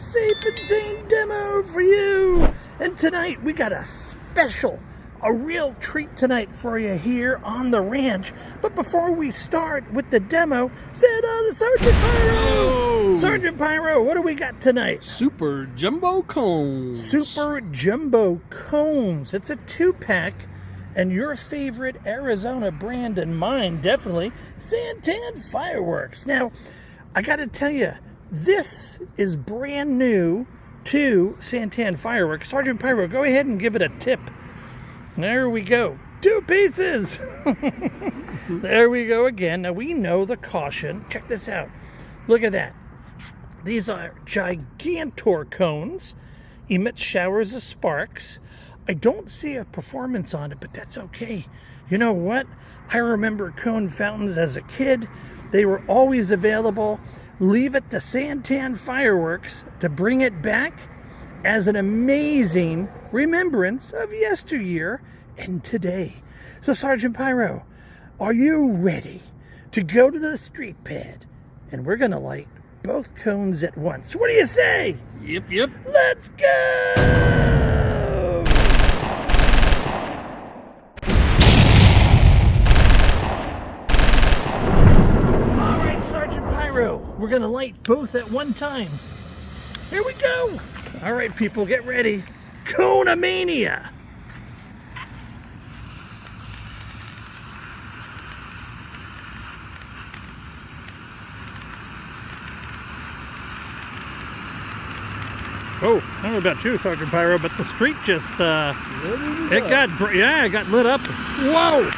safe and sane demo for you. And tonight we got a real treat tonight for you here on the ranch. But before we start with the demo, say hello to Sergeant Pyro. Oh. Sergeant Pyro, what do we got tonight? Super Jumbo Cones. Super Jumbo Cones. It's a 2-pack. And your favorite Arizona brand and mine, definitely, Santan Fireworks. Now, I got to tell you, this is brand new to Santan Fireworks. Sergeant Pyro, go ahead and give it a tip. There we go. 2 pieces. There we go again. Now, we know the caution. Check this out. Look at that. These are gigantor cones. Emit showers of sparks. I don't see a performance on it, but that's okay. You know what? I remember cone fountains as a kid. They were always available. Leave it to Santan Fireworks to bring it back as an amazing remembrance of yesteryear and today. So, Sergeant Pyro, are you ready to go to the street pad? And we're going to light both cones at once. What do you say? Yep. Let's go! We're going to light both at one time. Here we go. All right, people, get ready. Cone-a-mania. Oh, I don't know about you, Sergeant Pyro, but the street just, it got lit up. Whoa!